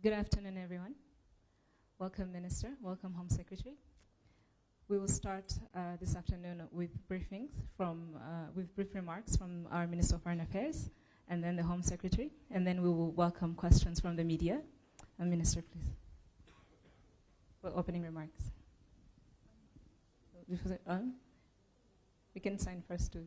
Good afternoon, everyone. Welcome, Minister. Welcome, Home Secretary. We will start this afternoon with briefings with brief remarks from our Minister of Foreign Affairs, and then the Home Secretary, and then we will welcome questions from the media. Minister, please. For opening remarks. We can sign first too.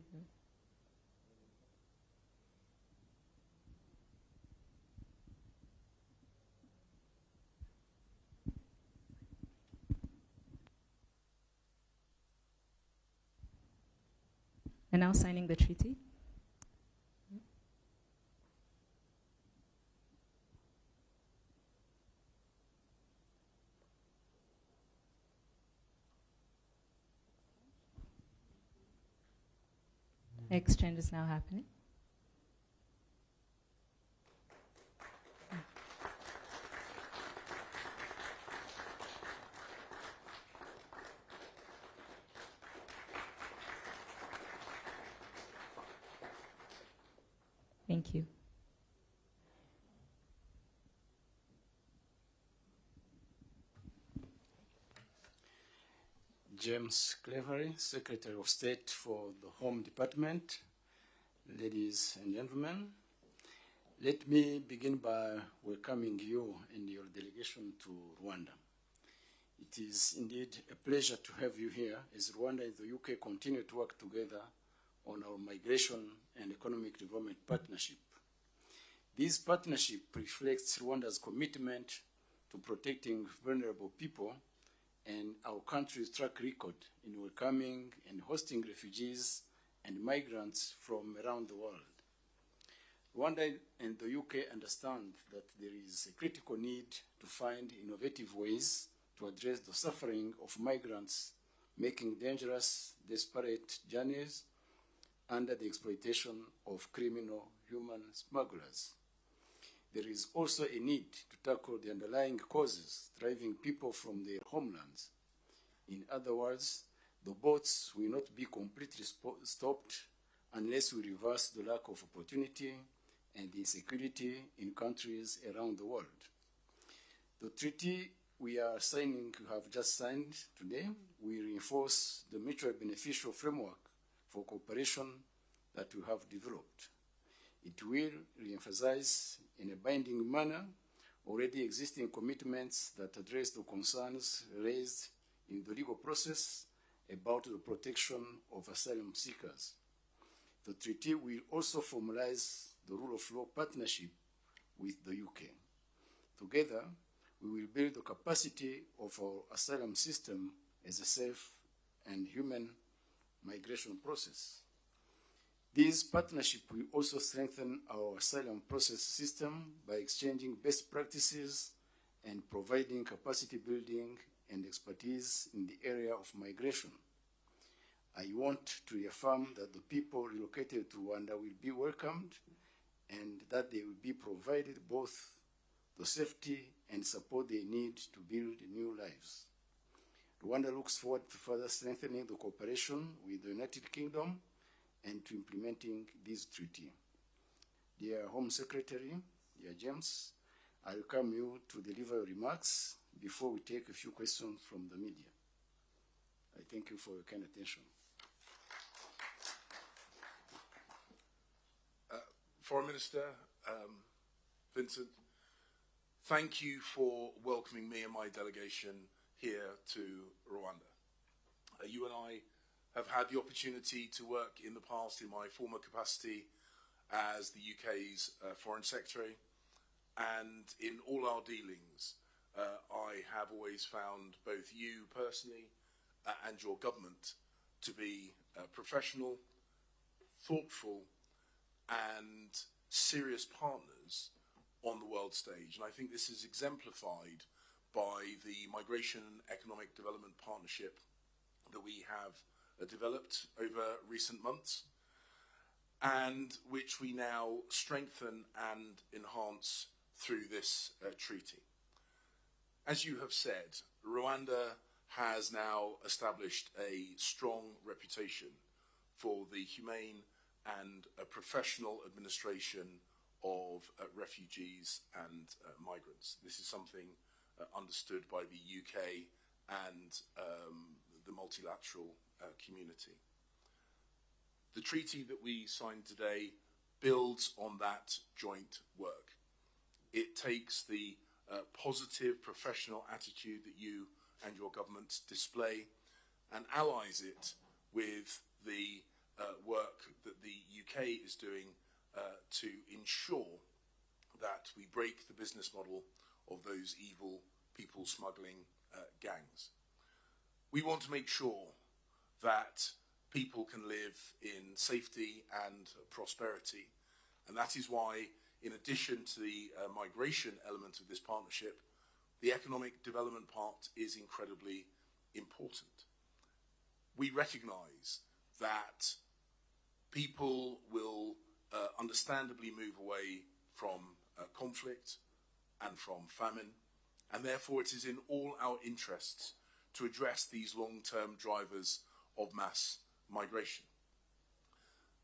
And now signing the treaty. Exchange is now happening. Thank you. James Clevery, Secretary of State for the Home Department. Ladies and gentlemen, let me begin by welcoming you and your delegation to Rwanda. It is indeed a pleasure to have you here as Rwanda and the UK continue to work together on our migration and economic development partnership. This partnership reflects Rwanda's commitment to protecting vulnerable people and our country's track record in welcoming and hosting refugees and migrants from around the world. Rwanda and the UK understand that there is a critical need to find innovative ways to address the suffering of migrants making dangerous, desperate journeys under the exploitation of criminal human smugglers. There is also a need to tackle the underlying causes driving people from their homelands. In other words, the boats will not be completely stopped unless we reverse the lack of opportunity and insecurity in countries around the world. The treaty we have just signed today, will reinforce the mutually beneficial framework for cooperation that we have developed. It will re-emphasize in a binding manner already existing commitments that address the concerns raised in the legal process about the protection of asylum seekers. The treaty will also formalize the rule of law partnership with the UK. Together, we will build the capacity of our asylum system as a safe and human migration process. This partnership will also strengthen our asylum process system by exchanging best practices and providing capacity building and expertise in the area of migration. I want to reaffirm that the people relocated to Rwanda will be welcomed and that they will be provided both the safety and support they need to build new lives. Rwanda looks forward to further strengthening the cooperation with the United Kingdom and to implementing this treaty. Dear Home Secretary, dear James, I welcome you to deliver your remarks before we take a few questions from the media. I thank you for your kind attention. Foreign Minister Vincent, thank you for welcoming me and my delegation here to Rwanda. You and I have had the opportunity to work in the past in my former capacity as the UK's Foreign Secretary, and in all our dealings, I have always found both you personally and your government to be professional, thoughtful, and serious partners on the world stage. And I think this is exemplified by the Migration and Economic Development Partnership that we have developed over recent months, and which we now strengthen and enhance through this treaty. As you have said, Rwanda has now established a strong reputation for the humane and a professional administration of refugees and migrants. This is something understood by the UK and the multilateral community. The treaty that we signed today builds on that joint work. It takes the positive professional attitude that you and your government display and allies it with the work that the UK is doing to ensure that we break the business model of those evil people smuggling gangs. We want to make sure that people can live in safety and prosperity, and that is why, in addition to the migration element of this partnership, the economic development part is incredibly important. We recognise that people will understandably move away from conflict and from famine, and therefore it is in all our interests to address these long-term drivers of mass migration.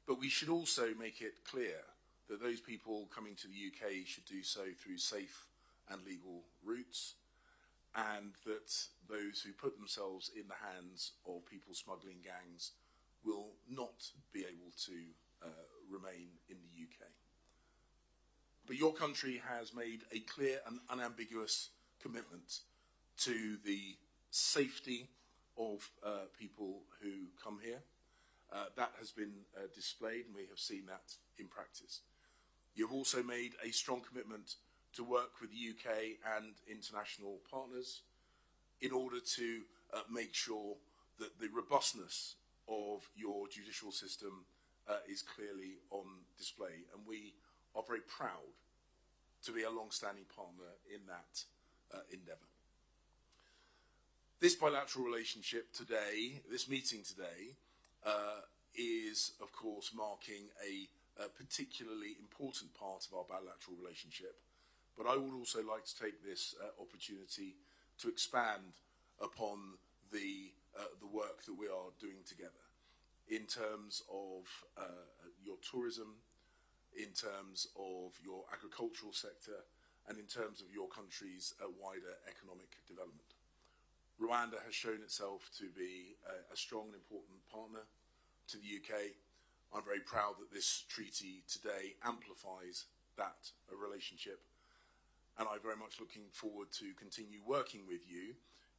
But we should also make it clear that those people coming to the UK should do so through safe and legal routes, and that those who put themselves in the hands of people smuggling gangs will not be able to remain in the UK. But your country has made a clear and unambiguous commitment to the safety of people who come here. That has been displayed, and we have seen that in practice. You've also made a strong commitment to work with the UK and international partners in order to make sure that the robustness of your judicial system is clearly on display. And we are very proud to be a long-standing partner in that endeavour. This bilateral relationship today, this meeting today, is of course marking a particularly important part of our bilateral relationship, but I would also like to take this opportunity to expand upon the work that we are doing together in terms of your tourism, in terms of your agricultural sector, and in terms of your country's wider economic development. Rwanda has shown itself to be a strong and important partner to the UK. I'm very proud that this treaty today amplifies that relationship, and I'm very much looking forward to continue working with you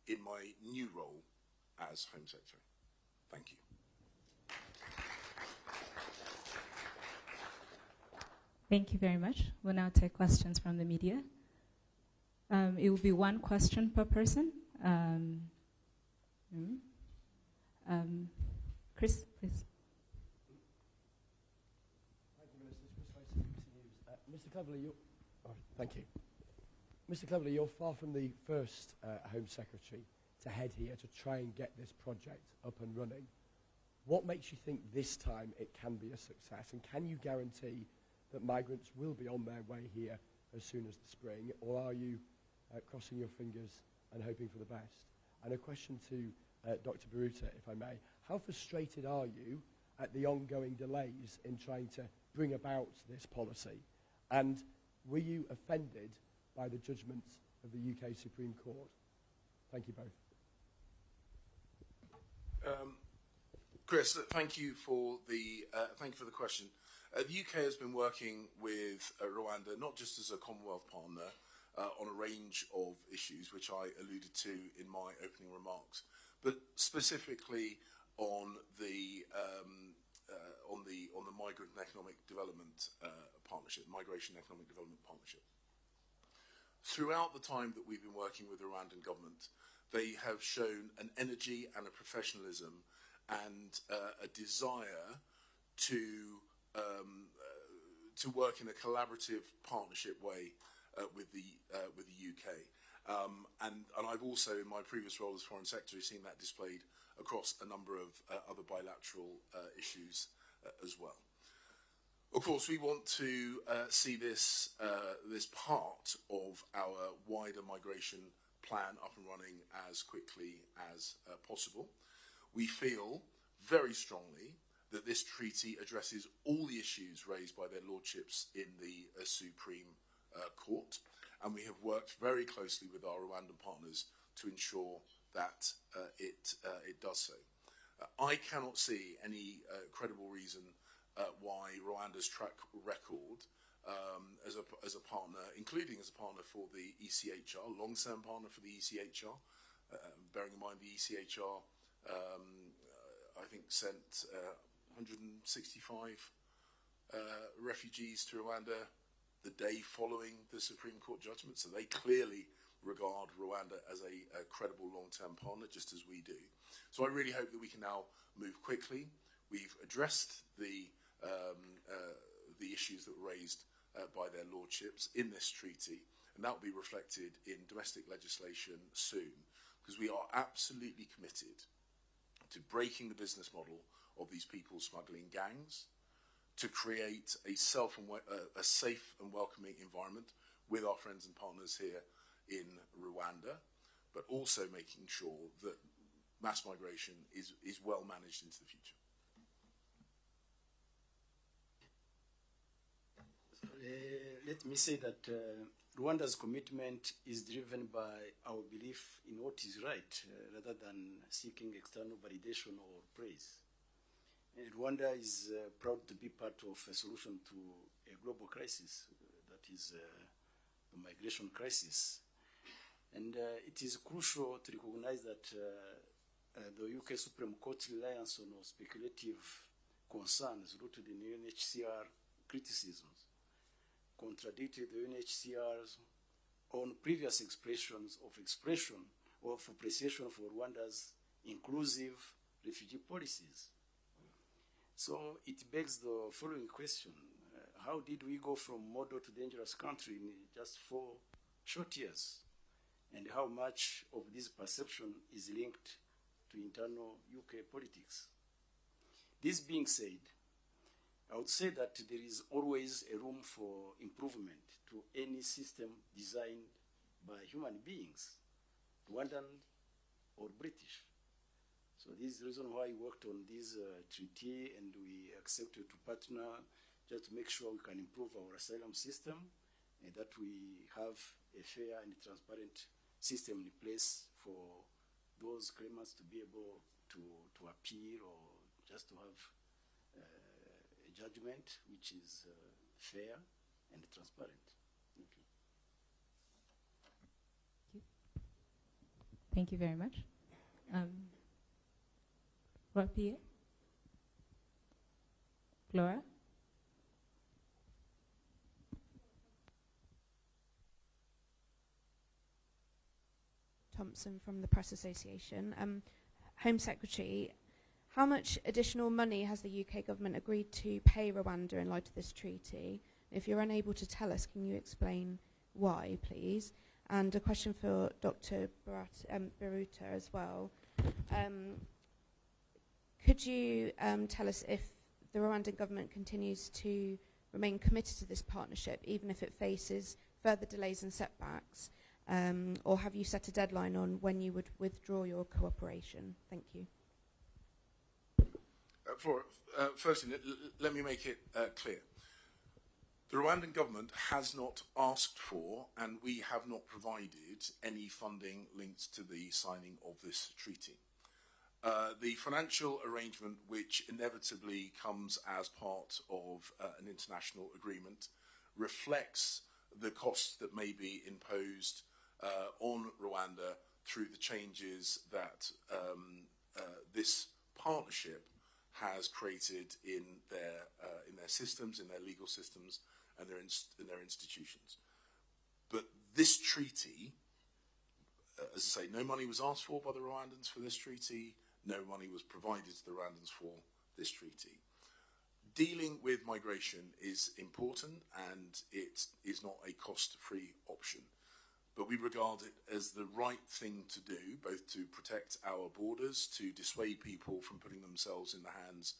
in my new role as Home Secretary. Thank you. Thank you very much. We'll now take questions from the media. It will be one question per person. Chris, please. Thank you, Minister. Mr. Cleverly, thank you. Mr. Cleverly, you're far from the first Home Secretary to head here to try and get this project up and running. What makes you think this time it can be a success? And can you guarantee that migrants will be on their way here as soon as the spring? Or are you crossing your fingers and hoping for the best? And a question to Dr. Baruta, if I may. How frustrated are you at the ongoing delays in trying to bring about this policy? And were you offended by the judgments of the UK Supreme Court? Thank you both. Chris, thank you for the question. The UK has been working with Rwanda not just as a Commonwealth partner on a range of issues, which I alluded to in my opening remarks, but specifically on the Migrant and Economic Development Partnership, Migration and Economic Development Partnership. Throughout the time that we've been working with the Rwandan government, they have shown an energy and a professionalism and a desire to work in a collaborative partnership way with the UK. And I've also, in my previous role as Foreign Secretary, seen that displayed across a number of other bilateral issues as well. Of course, we want to see this part of our wider migration plan up and running as quickly as possible. We feel very strongly that this treaty addresses all the issues raised by their lordships in the Supreme Court, and we have worked very closely with our Rwandan partners to ensure that it does so. I cannot see any credible reason why Rwanda's track record as a partner, including as a partner for the ECHR, long-term partner for the ECHR, bearing in mind the ECHR, I think sent 165 refugees to Rwanda the day following the Supreme Court judgment, so they clearly regard Rwanda as a credible long-term partner, just as we do. So I really hope that we can now move quickly. We've addressed the issues that were raised by their lordships in this treaty, and that will be reflected in domestic legislation soon, because we are absolutely committed to breaking the business model of these people smuggling gangs, to create a safe and welcoming environment with our friends and partners here in Rwanda, but also making sure that mass migration is well managed into the future. Let me say that Rwanda's commitment is driven by our belief in what is right, rather than seeking external validation or praise. Rwanda is proud to be part of a solution to a global crisis, that is the migration crisis. And it is crucial to recognize that the UK Supreme Court reliance on speculative concerns rooted in UNHCR criticisms contradicted the UNHCR's own previous expressions of appreciation for Rwanda's inclusive refugee policies. So it begs the following question. How did we go from model to dangerous country in just 4 short years? And how much of this perception is linked to internal UK politics? This being said, I would say that there is always a room for improvement to any system designed by human beings, Rwandan or British. So this is the reason why we worked on this treaty, and we accepted to partner just to make sure we can improve our asylum system, and that we have a fair and transparent system in place for those claimants to be able to appeal, or just to have a judgment which is fair and transparent. Thank you. Thank you very much. Rapia? Flora? Thompson from the Press Association. Home Secretary, how much additional money has the UK government agreed to pay Rwanda in light of this treaty? If you're unable to tell us, can you explain why, please? And a question for Dr. Biruta as well. Could you tell us if the Rwandan government continues to remain committed to this partnership, even if it faces further delays and setbacks? Or have you set a deadline on when you would withdraw your cooperation? Thank you. Firstly, let me make it clear. The Rwandan government has not asked for, and we have not provided, any funding linked to the signing of this treaty. The financial arrangement, which inevitably comes as part of an international agreement, reflects the costs that may be imposed on Rwanda through the changes that this partnership has created in their systems, in their legal systems, and in their institutions. But this treaty, as I say, no money was asked for by the Rwandans for this treaty. No money was provided to the Rwandans for this treaty. Dealing with migration is important, and it is not a cost-free option. But we regard it as the right thing to do, both to protect our borders, to dissuade people from putting themselves in the hands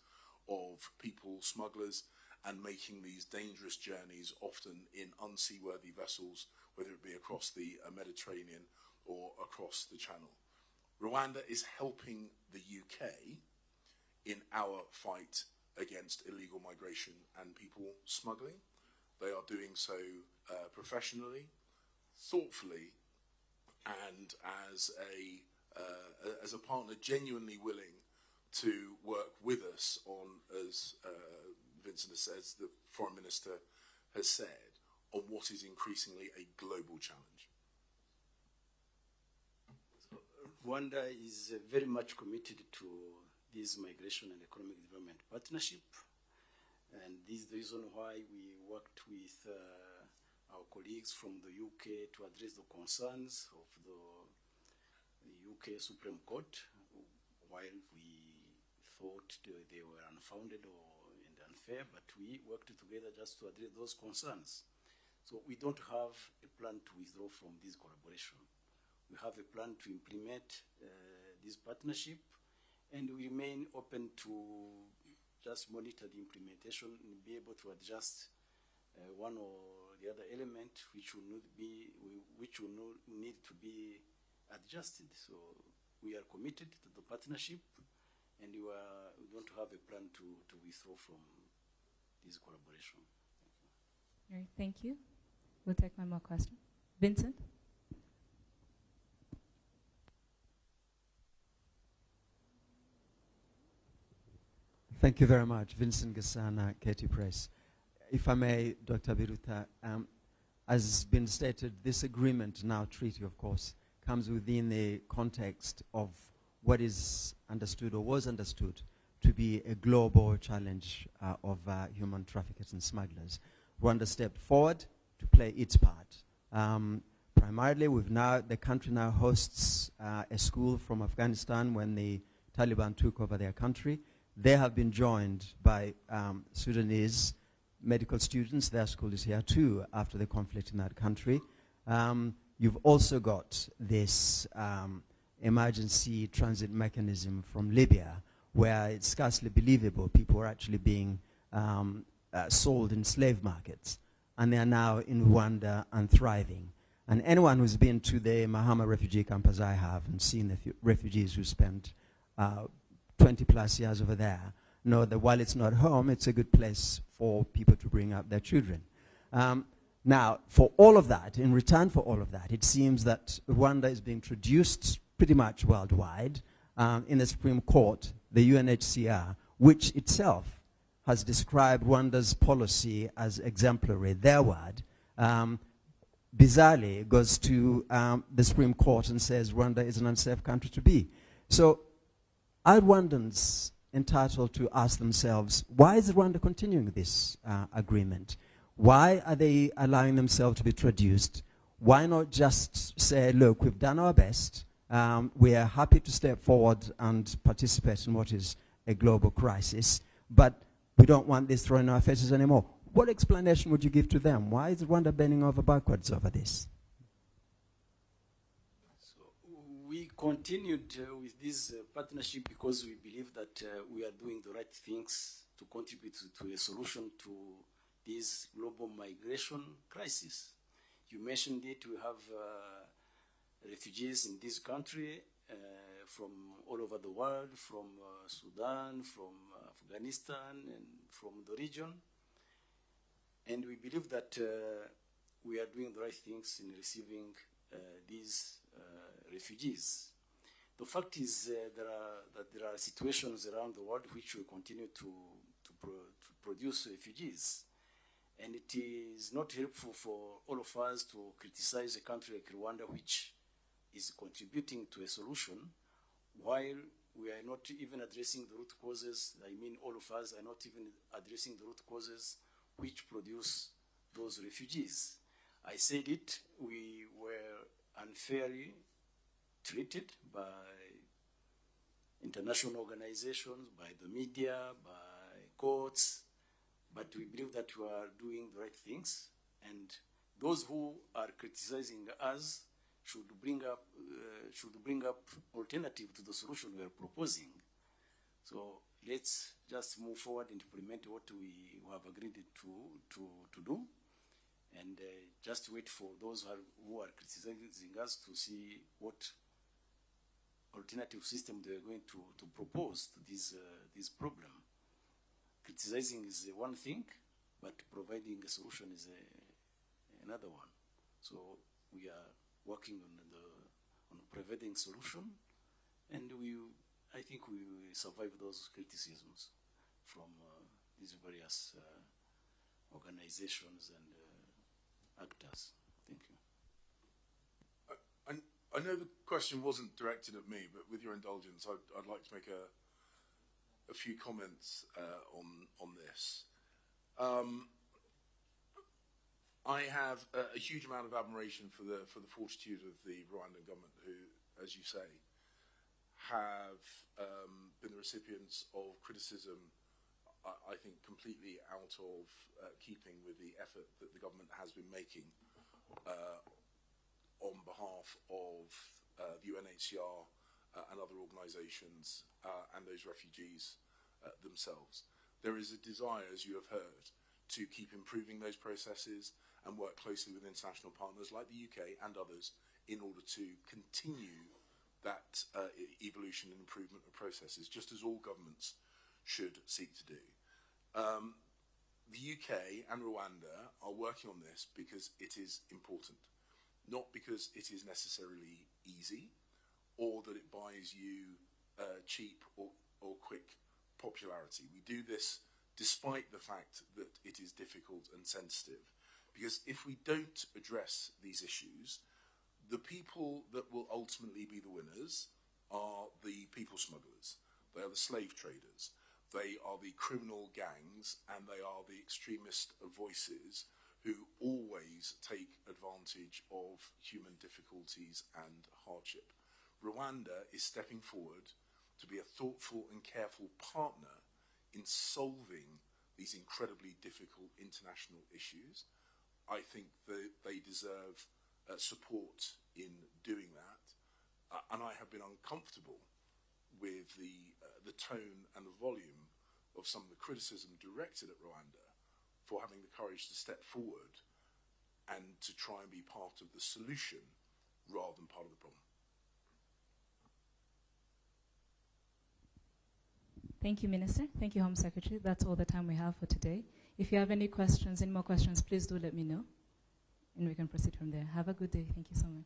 of people smugglers and making these dangerous journeys, often in unseaworthy vessels, whether it be across the Mediterranean or across the Channel. Rwanda is helping the UK in our fight against illegal migration and people smuggling. They are doing so professionally, thoughtfully, and as a partner genuinely willing to work with us on, as Vincent has said, the Foreign Minister has said, on what is increasingly a global challenge. So, Rwanda is very much committed to this migration and economic development partnership, and this is the reason why we worked with our colleagues from the UK to address the concerns of the UK Supreme Court, while we thought they were unfounded and unfair, but we worked together just to address those concerns. So we don't have a plan to withdraw from this collaboration. We have a plan to implement this partnership, and we remain open to just monitor the implementation and be able to adjust one or the other element which will need to be adjusted. So we are committed to the partnership, and we don't have a plan to withdraw from this collaboration. All right, thank you. We'll take one more question. Vincent? Thank you very much. Vincent Gasana, Katie Press. If I may, Dr. Biruta, as has been stated, this agreement, now treaty of course, comes within the context of what is understood or was understood to be a global challenge of human traffickers and smugglers. Rwanda stepped forward to play its part. Primarily, the country now hosts a school from Afghanistan when the Taliban took over their country. They have been joined by Sudanese medical students. Their school is here too after the conflict in that country. You've also got this emergency transit mechanism from Libya, where it's scarcely believable people are actually being sold in slave markets. And they are now in Rwanda and thriving. And anyone who's been to the Mahama refugee camp, as I have, and seen the refugees who spent 20 plus years over there, know that while it's not home, it's a good place for people to bring up their children. Now, for all of that, in return for all of that, it seems that Rwanda is being traduced pretty much worldwide in the Supreme Court, the UNHCR, which itself has described Rwanda's policy as exemplary. Their word, bizarrely, goes to the Supreme Court and says Rwanda is an unsafe country to be. So are Rwandans entitled to ask themselves, why is Rwanda continuing this agreement? Why are they allowing themselves to be traduced? Why not just say, look, we've done our best. We are happy to step forward and participate in what is a global crisis, but we don't want this thrown in our faces anymore. What explanation would you give to them? Why is Rwanda bending over backwards over this? So we continued with this partnership because we believe that we are doing the right things to contribute to a solution to this global migration crisis. You mentioned it, we have refugees in this country from all over the world, from Sudan, from Afghanistan, and from the region. And we believe that we are doing the right things in receiving these refugees. The fact is that there are situations around the world which will continue to produce refugees. And it is not helpful for all of us to criticize a country like Rwanda, which is contributing to a solution, while we are not even addressing the root causes. I mean, all of us are not even addressing the root causes which produce those refugees. I said it, we were unfairly treated by international organizations, by the media, by courts, but we believe that we are doing the right things, and those who are criticizing us should bring up alternative to the solution we are proposing. So let's just move forward and implement what we have agreed to do, and just wait for those who are criticizing us to see what alternative system they are going to propose to this problem. criticizing is one thing, but providing a solution is another one. So we are working on providing solution, and I think we will survive those criticisms from these various organizations and actors. Thank you. I know the question wasn't directed at me, but with your indulgence, I'd like to make a few comments on this. I have a huge amount of admiration for the fortitude of the Rwandan government, who, as you say, have been the recipients of criticism, I think, completely out of keeping with the effort that the government has been making on behalf of the UNHCR and other organisations and those refugees themselves. There is a desire, as you have heard, to keep improving those processes and work closely with international partners like the UK and others in order to continue that evolution and improvement of processes, just as all governments should seek to do. The UK and Rwanda are working on this because it is important, not because it is necessarily easy or that it buys you cheap or quick popularity. We do this despite the fact that it is difficult and sensitive, because if we don't address these issues, the people that will ultimately be the winners are the people smugglers. They are the slave traders. They are the criminal gangs, and they are the extremist voices who always take advantage of human difficulties and hardship. Rwanda is stepping forward to be a thoughtful and careful partner in solving these incredibly difficult international issues. I think that they deserve support in doing that, and I have been uncomfortable with the tone and the volume of some of the criticism directed at Rwanda for having the courage to step forward and to try and be part of the solution rather than part of the problem. Thank you, Minister. Thank you, Home Secretary. That's all the time we have for today. If you have any questions, any more questions, please do let me know, and we can proceed from there. Have a good day. Thank you so much.